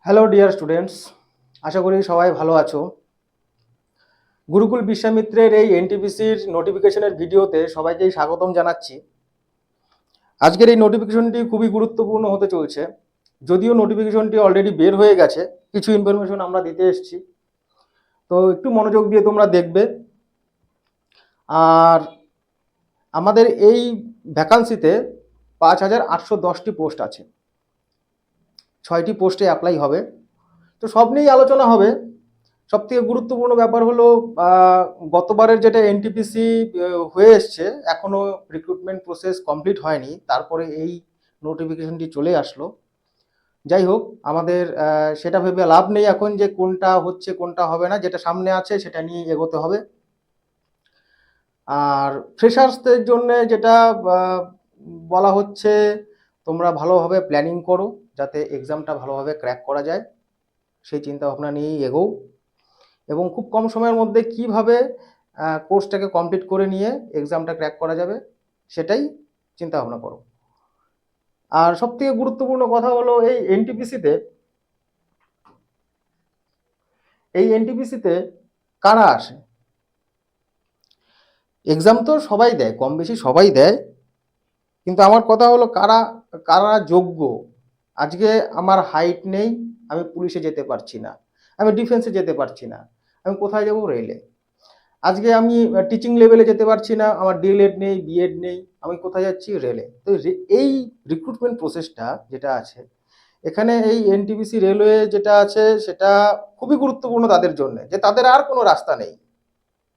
Hello dear students, আশা করি সবাই ভালো আছো। গুরুকুল বিশ্বামিত্রের এই এনটিপিসির নোটিফিকেশনের ভিডিওতে সবাইকেই স্বাগতম জানাচ্ছি। আজকের এই নোটিফিকেশনটি খুবই গুরুত্বপূর্ণ হতে চলছে। যদিও নোটিফিকেশনটি অলরেডি বের হয়ে গেছে, কিছু ইনফরমেশন আমরা দিতে এসেছি, তো একটু মনোযোগ দিয়ে তোমরা দেখবে। আর আমাদের এই ভ্যাকান্সিতে 5810টি পোস্ট আছে, 6টি পোস্টে অ্যাপ্লাই হবে। তো সব নিয়েই আলোচনা হবে। সবথেকে গুরুত্বপূর্ণ ব্যাপার হলো গতবারের যেটা এনটিপিসি হয়ে এসছে, এখনো রিক্রুটমেন্ট প্রসেস কমপ্লিট হয়নি, তারপরে এই নোটিফিকেশনটি চলে আসলো। যাই হোক, আমাদের সেটা ভেবে লাভ নেই এখন যে কোনটা হচ্ছে কোনটা হবে না, যেটা সামনে আছে সেটা নিয়ে এগোতে হবে। আর ফ্রেশার্সদের জন্য যেটা বলা হচ্ছে, তোমরা ভালোভাবে প্ল্যানিং করো যাতে এক্সামটা ভালোভাবে ক্র্যাক করা যায়, সেই চিন্তা ভাবনা নিয়েই এগোও। এবং খুব কম সময়ের মধ্যে কিভাবে কোর্সটাকে কমপ্লিট করে নিয়ে এক্সামটা ক্র্যাক করা যাবে সেটাই চিন্তা ভাবনা করো। আর সবথেকে গুরুত্বপূর্ণ কথা হলো এই এনটিপিসিতে কারা আসে। এক্সাম তো সবাই দেয়, কম বেশি সবাই দেয়, কিন্তু আমার কথা হলো কারা কারা যোগ্য। আজকে আমার হাইট নেই, আমি পুলিশে যেতে পারছি না, আমি ডিফেন্সে যেতে পারছি না, আমি কোথায় যাব? রেলে। আজকে আমি টিচিং লেভেলে যেতে পারছি না, আমার ডিএলএড নেই, বিএড নেই, আমি কোথায় যাচ্ছি? রেলে। তো এই রিক্রুটমেন্ট প্রসেসটা যেটা আছে এখানে, এই এনটিপিসি রেলওয়ে যেটা আছে সেটা খুবই গুরুত্বপূর্ণ তাদের জন্য, যে তাদের আর কোনো রাস্তা নেই,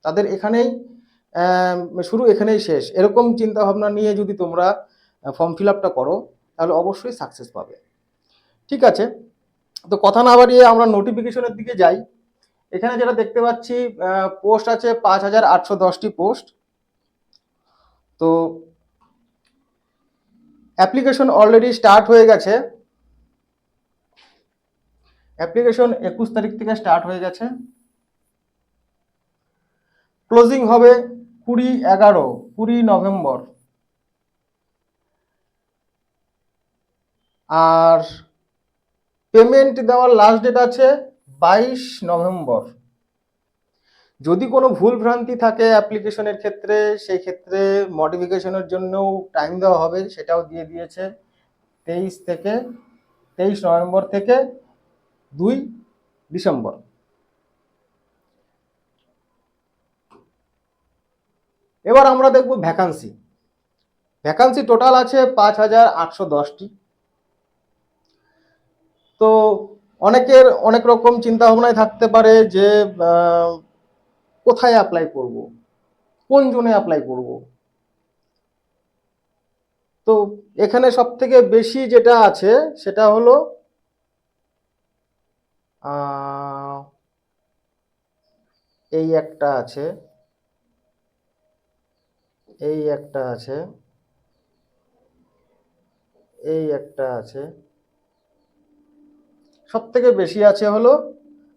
তাদের এখানেই শুরু, এখানেই শেষ। এরকম চিন্তা ভাবনা নিয়ে যদি তোমরা ফর্ম ফিল আপটা করো তাহলে অবশ্যই সাকসেস পাবে। ঠিক আছে, তো কথা না বাড়িয়ে আমরা নোটিফিকেশনের দিকে যাই। এখানে যেটা দেখতে পাচ্ছি, পোস্ট আছে 5810টি পোস্ট। তো অ্যাপ্লিকেশন অলরেডি স্টার্ট হয়ে গেছে, অ্যাপ্লিকেশন 21 তারিখ থেকে স্টার্ট হয়ে গেছে। ক্লোজিং হবে 20 নভেম্বর। আর পেমেন্ট দেওয়ার লাস্ট ডেট আছে 22 নভেম্বর। যদি কোনো ভুল ভ্রান্তি থাকে অ্যাপ্লিকেশনের ক্ষেত্রে, সেই ক্ষেত্রে মডিফিকেশনের জন্যও টাইম দেওয়া হবে, সেটাও দিয়ে দিয়েছে। 23 নভেম্বর থেকে 2 ডিসেম্বর। এবার আমরা দেখব ভ্যাকান্সি। ভ্যাকান্সি টোটাল আছে 5810টি। তো অনেকের অনেক রকম চিন্তা ভাবনায় থাকতে পারে যে কোথায় অ্যাপ্লাই করব, কোন জোনে অ্যাপ্লাই করব। তো এখানে সব থেকে বেশি যেটা আছে সেটা হলো এই একটা আছে, এই একটা আছে, এই একটা আছে। সব থেকে বেশি আছে হলো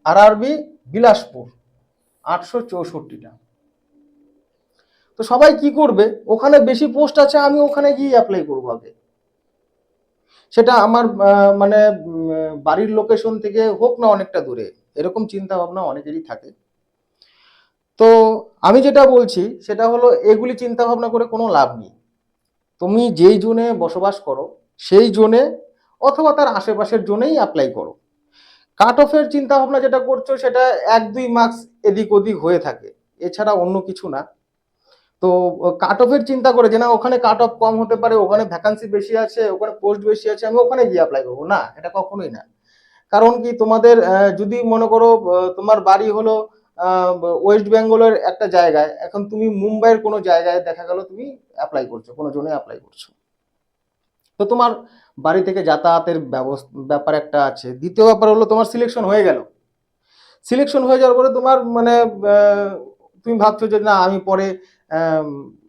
আরআরবি বিলাসপুর, 864টা। তো সবাই কি করবে, ওখানে বেশি পোস্ট আছে, আমি ওখানে গিয়ে অ্যাপ্লাই করবো আগে। সেটা আমার মানে বাড়ির লোকেশন থেকে হোক না অনেকটা দূরে, এরকম চিন্তা ভাবনা অনেকেরই থাকে। তো আমি যেটা বলছি সেটা হলো, এগুলি চিন্তা ভাবনা করে কোনো লাভ নেই। তুমি যেই জোনে বসবাস করো সেই জোনে অথবা তার আশেপাশের জোনেই অ্যাপ্লাই করো। কাট অফের চিন্তা ভাবনা যেটা করছো সেটা 1-2 মার্কস এদিক ওদিক হয়ে থাকে, এছাড়া অন্য কিছু না। তো কাট অফের চিন্তা করে যে না ওখানে কাট অফ কম হতে পারে, ওখানে ভ্যাকান্সি বেশি আছে, ওখানে পোস্ট বেশি আছে, আমি ওখানে গিয়ে অ্যাপ্লাই করবো না, এটা কখনোই না। কারণ কি, তোমাদের যদি মনে করো তোমার বাড়ি হলো ওয়েস্ট বেঙ্গলের একটা জায়গায়, এখন তুমি মুম্বাইয়ের কোনো জায়গায় দেখা গেল তুমি অ্যাপ্লাই করছো, কোনো জনে অ্যাপ্লাই করছো, তো তোমার বাড়ি থেকে যাতায়াতের ব্যাপার একটা আছে। দ্বিতীয় ব্যাপার হলো তোমার সিলেকশন হয়ে গেল, সিলেকশন হয়ে যাওয়ার পরে তোমার মানে তুমি ভাবছো যে না আমি পরে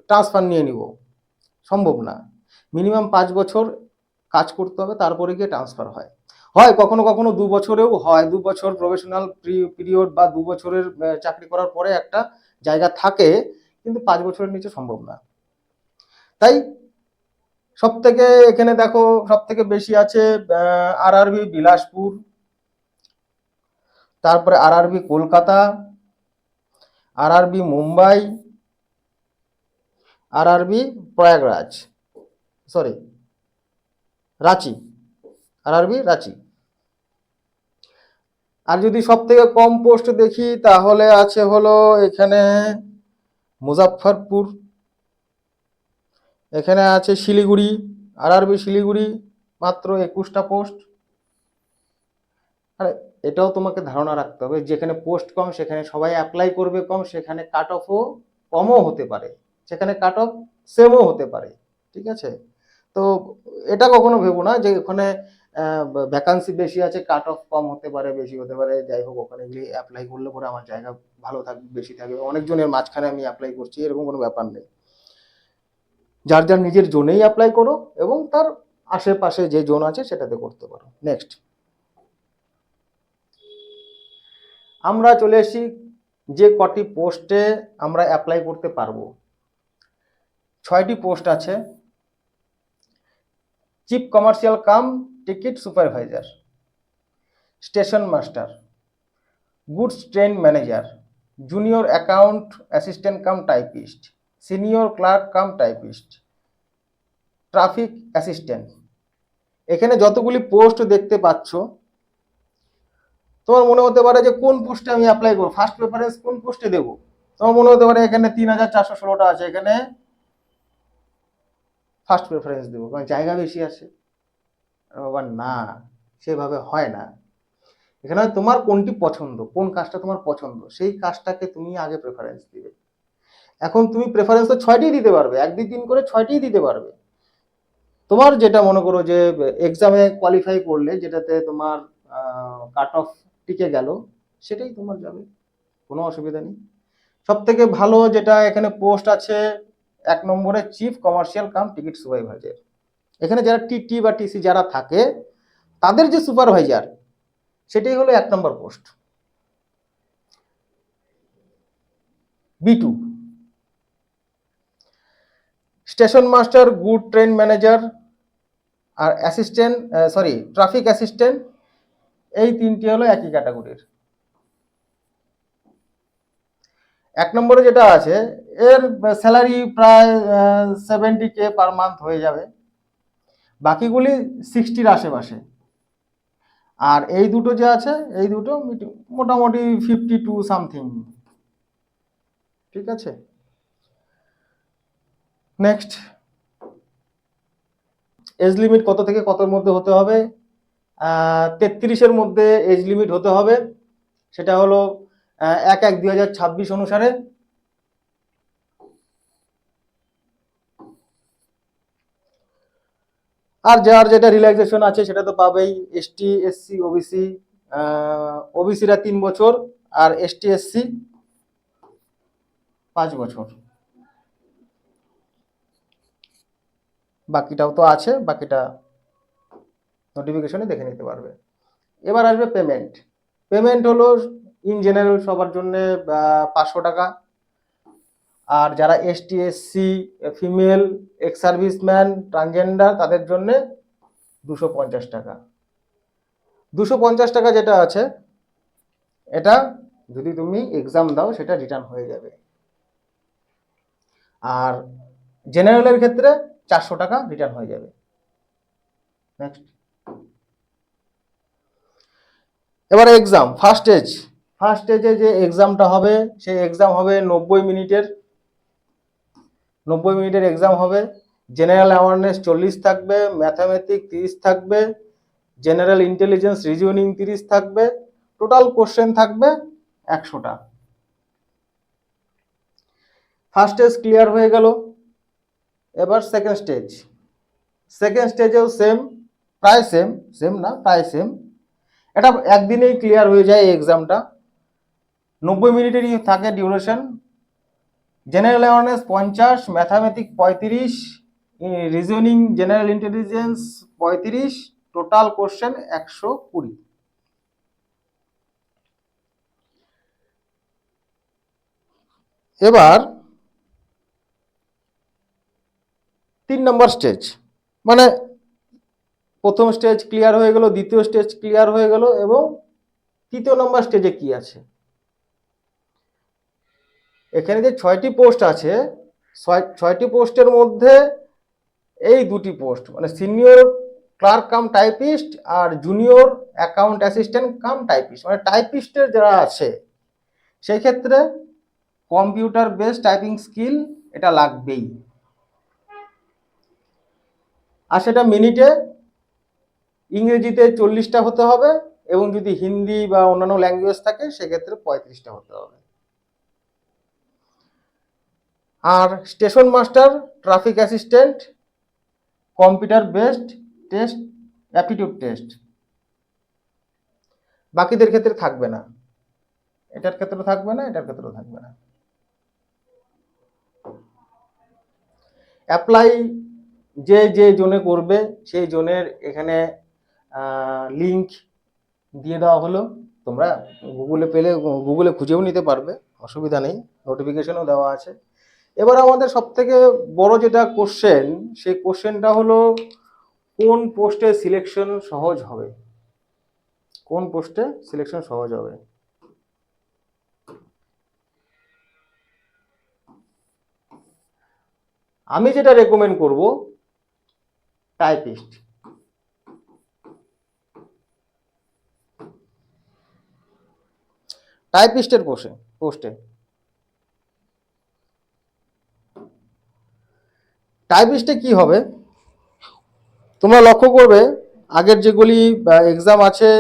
ট্রান্সফার নিয়ে নিব, সম্ভব না। মিনিমাম 5 বছর কাজ করতে হবে, তারপরে গিয়ে ট্রান্সফার হয়। হয় কখনো কখনো 2 বছরেও হয়, 2 বছর প্রফেশনাল পিরিয়ড বা 2 বছরের চাকরি করার পরে একটা জায়গা থাকে, কিন্তু 5 বছরের নিচে সম্ভব না। তাই সব থেকে এখানে দেখো সব থেকে বেশি আছে আরআরবি বিলাসপুর, তারপরে RRB Kolkata, RRB Mumbai, RRB Prayagraj, sorry Ranchi, RRB Ranchi. আর যদি সব থেকে কম পোস্ট দেখি তাহলে আছে হলো এখানে মুজাফফরপুর, এখানে আছে শিলিগুড়ি, আরআরবি শিলিগুড়ি, মাত্র 21টা পোস্ট। আর এটাও তোমাকে ধারণা রাখতে হবে, যেখানে পোস্ট কম সেখানে সবাই অ্যাপ্লাই করবে কম, সেখানে কাট অফও কমও হতে পারে, সেখানে কাট অফ সেমও হতে পারে, ঠিক আছে। তো এটা কখনো ভেবো না যে ওখানে ভ্যাকান্সি বেশি আছে, কাট অফ কম হতে পারে, বেশি হতে পারে, যাই হোক ওখানে গিয়ে অ্যাপ্লাই করলে পরে আমার জায়গা ভালো থাকবে, বেশি থাকবে, অনেকজনের মাঝখানে আমি অ্যাপ্লাই করছি, এরকম কোনো ব্যাপার নেই। যার যার নিজের জোনেই অ্যাপ্লাই করো এবং তার আশেপাশে যে জোন আছে সেটাতে করতে পারো। নেক্সট আমরা চলে এসেছি যে কটি পোস্টে আমরা অ্যাপ্লাই করতে পারবো। 6টি পোস্ট আছে। Chief commercial cum ticket supervisor, station master, goods train manager, junior account assistant cum typist, senior clerk cum typist, traffic assistant. এখানে যতগুলি পোস্ট দেখতে পাচ্ছ, তোমার মনে হতে পারে যে কোন পোস্টে আমি অ্যাপ্লাই করবো, ফার্স্ট প্রেফারেন্স কোন পোস্টে দেবো। তোমার মনে হতে পারে এখানে 3416টা আছে, এখানে ফার্স্ট প্রেফারেন্স দেবো কারণ জায়গা বেশি আছে। বাবা না, সেভাবে হয় না। এখানে তোমার কোনটি পছন্দ, কোন কাজটা তোমার পছন্দ, সেই কাজটাকে তুমি আগে প্রেফারেন্স দিবে। এখন তুমি প্রেফারেন্স তো 6টি দিতে পারবে, 1 2 3 করে 6টি দিতে পারবে। তোমার যেটা মনে করো যে এক্সামে কোয়ালিফাই করলে, যেটাতে তোমার কাট অফ টিকে গেল, সেটাই তোমার যাবে, কোনো অসুবিধা নেই। সব থেকে ভালো যেটা এখানে পোস্ট আছে 1 নম্বরে chief commercial cum ticket supervisor. এখানে যারা টিটি বা টিসি যারা থাকে তাদের যে সুপারভাইজার, সেটাই হলো 1 নম্বর post. B2 station master, good train manager আর অ্যাসিস্ট্যান্ট, সরি ট্রাফিক অ্যাসিস্ট্যান্ট, এই 3টি হলো একই ক্যাটাগরির। 1 নম্বরে যেটা আছে এর স্যালারি প্রায় 70K পার মান্থ হয়ে যাবে, বাকিগুলি 60-র আশেপাশে। আর এই দুটো যে আছে, এই দুটো মোটামুটি 52 সামথিং, ঠিক আছে। নেক্সট এজ লিমিট কত থেকে কতর মধ্যে হতে হবে? 33-এর মধ্যে এজ লিমিট হতে হবে, সেটা হলো 1/1/2026 অনুসারে। আর যার যেটা রিল্যাক্সেশন আছে সেটা তো পাবেই। এসটি এসসি ওবিসি, ওবিসিরা 3 বছর আর এসটি এসসি 5 বছর। বাকিটাও তো আছে, বাকিটা নোটিফিকেশনে দেখে নিতে পারবে। এবার আসবে পেমেন্ট। পেমেন্ট হলো ইন জেনারেল সবার জন্য 500 টাকা, আর যারা ST SC, female, ex serviceman, transgender তাদের জন্য 250 টাকা। 250 টাকা যেটা আছে, এটা যদি তুমি এক্সাম দাও সেটা রিটার্ন হয়ে যাবে। আর জেনারেলের ক্ষেত্রে 400 টাকা রিটার্ন হয়ে যাবে। নেক্সট এবারে এক্সাম ফার্স্ট স্টেজে যে এক্সামটা হবে, সেই এক্সাম হবে 90 মিনিটের। 90 মিনিটের এক্সাম হবে। জেনারেল অ্যাওয়ারনেস 40 থাকবে, ম্যাথামেটিক্স 30 থাকবে, জেনারেল ইন্টেলিজেন্স রিজনিং 30 থাকবে, টোটাল কোশ্চেন থাকবে 100টা। ফার্স্ট স্টেজ ক্লিয়ার হয়ে গেল। এবার সেকেন্ড স্টেজেও সেম, প্রায় সেম না প্রায় সেম। এটা একদিনেই ক্লিয়ার হয়ে যায় এই এক্সামটা। 90 মিনিটেরই থাকে duration. General awareness 50, mathematics 35, reasoning general intelligence 35, total question 120। এবার 3 নম্বর স্টেজ, মানে প্রথম স্টেজ ক্লিয়ার হয়ে গেল, দ্বিতীয় স্টেজ ক্লিয়ার হয়ে গেল এবং তৃতীয় নম্বর স্টেজে কি আছে, এখানে যে 6টি পোস্ট আছে, 6টি পোস্টের মধ্যে এই 2টি পোস্ট মানে সিনিয়র ক্লার্ক কাম টাইপিস্ট আর junior account assistant cum typist, মানে টাইপিস্টের যারা আছে সেই ক্ষেত্রে কম্পিউটার বেসড টাইপিং স্কিল এটা লাগবেই। আর সেটা মিনিটে ইংরেজিতে 40টা হতে হবে, এবং যদি হিন্দি বা অন্যান্য ল্যাঙ্গুয়েজ থাকে সেক্ষেত্রে 35টা হতে হবে। আর station master, traffic assistant, computer based test, aptitude test, বাকিদের ক্ষেত্রে থাকবে না, এটার ক্ষেত্রে থাকবে না, এটার ক্ষেত্রেও থাকবে না। অ্যাপ্লাই যে যে জোনে করবে সেই জোনের এখানে লিংক দিয়ে দেওয়া হলো, তোমরা গুগলে পেলে গুগলে খুঁজেও নিতে পারবে, অসুবিধা নেই, নোটিফিকেশনও দেওয়া আছে। এবার আমাদের সব থেকে বড় যেটা কোশ্চেন, সেই কোশ্চেনটা হলো কোন পোস্টে সিলেকশন সহজ হবে, কোন পোস্টে সিলেকশন সহজ হবে। আমি যেটা রেকমেন্ড করব টাইপিস্ট। টাইপিস্টের পোস্টে টাইপিস্টে কি হবে, তোমরা লক্ষ্য করবে আগের যেগুলি এক্সাম আছে,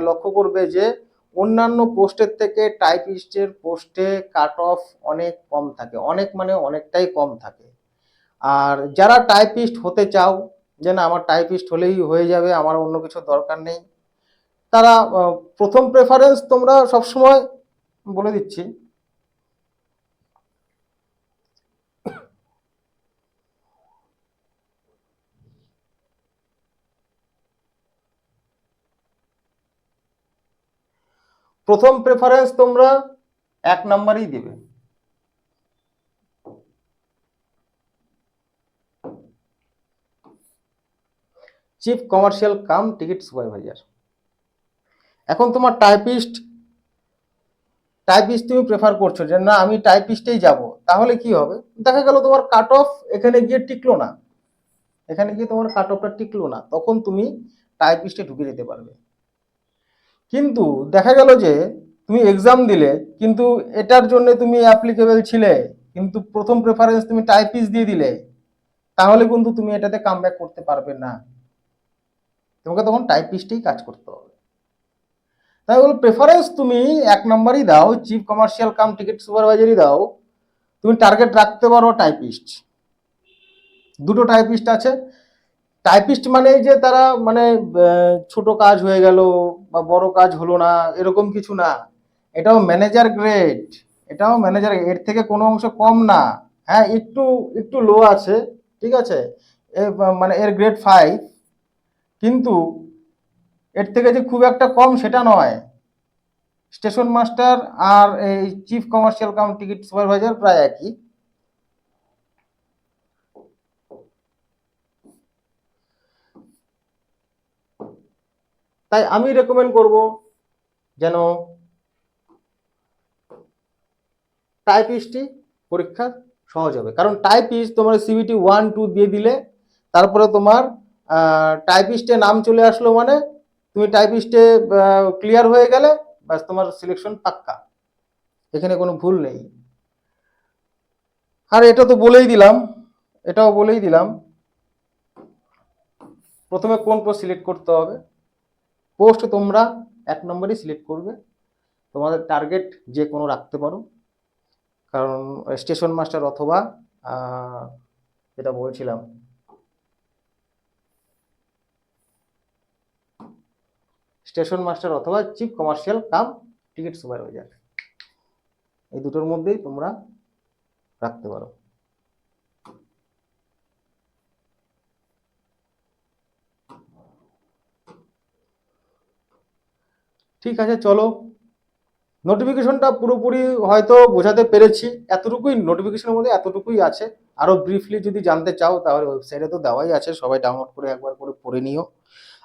লক্ষ্য করবে যে অন্যান্য পোস্টের থেকে টাইপিস্টের পোস্টে কাট অফ অনেক কম থাকে, অনেক মানে অনেকটাই কম থাকে। আর যারা টাইপিস্ট হতে চাও যে না আমার টাইপিস্ট হলেই হয়ে যাবে, আমার অন্য কিছু দরকার নেই, তারা প্রথম প্রেফারেন্স তোমরা সবসময় বলে দিচ্ছি, প্রথম প্রেফারেন্স তোমরা 1 নাম্বারই দেবে। Chief commercial cum ticket supervisor. এখন তোমার টাইপিস্ট তুমি প্রেফার করছো যে না আমি টাইপিস্টেই যাব, তাহলে কি হবে, দেখা গেল তোমার কাট অফ এখানে গিয়ে টিকলো না, এখানে গিয়ে তোমার কাট অফটা টিকলো না, তখন তুমি টাইপিস্টে ঢুকে যেতে পারবে। কিন্তু দেখা গেল যে তুমি এক্সাম দিলে কিন্তু এটার জন্য তুমি অ্যাপ্লিকেবল ছিলে, কিন্তু প্রথম প্রেফারেন্স তুমি টাইপিস্ট দিয়ে দিলে, তাহলে কিন্তু তুমি এটাতে কামব্যাক করতে পারবে না, তোমাকে তখন টাইপিস্টেই কাজ করতে হবে। তাই বলো প্রেফারেন্স তুমি 1 নাম্বারই দাও, চিফ কমার্শিয়াল কাম টিকিট সুপারভাইজারই দাও, তুমি টার্গেট রাখতে পারো টাইপিস্ট। 2টো টাইপিস্ট আছে, টাইপিস্ট মানে যে তারা মানে ছোট কাজ হয়ে গেল বা বড় কাজ হলো না এরকম কিছু না, এটাও ম্যানেজার গ্রেড, এটাও ম্যানেজার, এর থেকে কোনো অংশ কম না। হ্যাঁ একটু একটু লো আছে, ঠিক আছে, মানে এর গ্রেড 5, কিন্তু এর থেকে যে খুব একটা কম সেটা নয়। স্টেশন মাস্টার আর এই chief commercial cum ticket supervisor প্রায় একই। তাই আমি রেকমেন্ড করব যেন টাইপিস্টই পরীক্ষা সহজ হবে, কারণ টাইপিস্ট তোমার সিবিটি 1, 2 দিয়ে দিলে তারপরে তোমার টাইপিস্টে নাম চলে আসলো মানে তুমি টাইপিস্টে ক্লিয়ার হয়ে গেলে ব্যাস তোমার সিলেকশন পাক্কা, এখানে কোনো ভুল নেই। আর এটা তো এটাও বলেই দিলাম প্রথমে কোন পোস্ট সিলেক্ট করতে হবে। পোস্ট তোমরা 1 নম্বরই সিলেক্ট করবে, তোমাদের টার্গেট যে কোনো রাখতে পারো, কারণ স্টেশন মাস্টার অথবা যেটা বলছিলাম স্টেশন মাস্টার অথবা chief commercial cum ticket supervisor, এই দুটোর মধ্যেই তোমরা রাখতে পারো। ঠিক আছে, চলো নোটিফিকেশনটা পুরোপুরি হয়তো বোঝাতে পেরেছি, এতটুকুই নোটিফিকেশনের মধ্যে এতটুকুই আছে। আরো ব্রিফলি যদি জানতে চাও তাহলে ওয়েবসাইটে তো দেওয়াই আছে, সবাই ডাউনলোড করে একবার করে পড়ে নিও।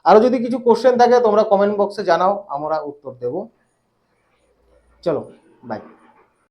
আরো যদি কিছু কোশ্চেন থাকে তোমরা কমেন্ট বক্সে জানাও, আমরা উত্তর দেব। চলো, বাই।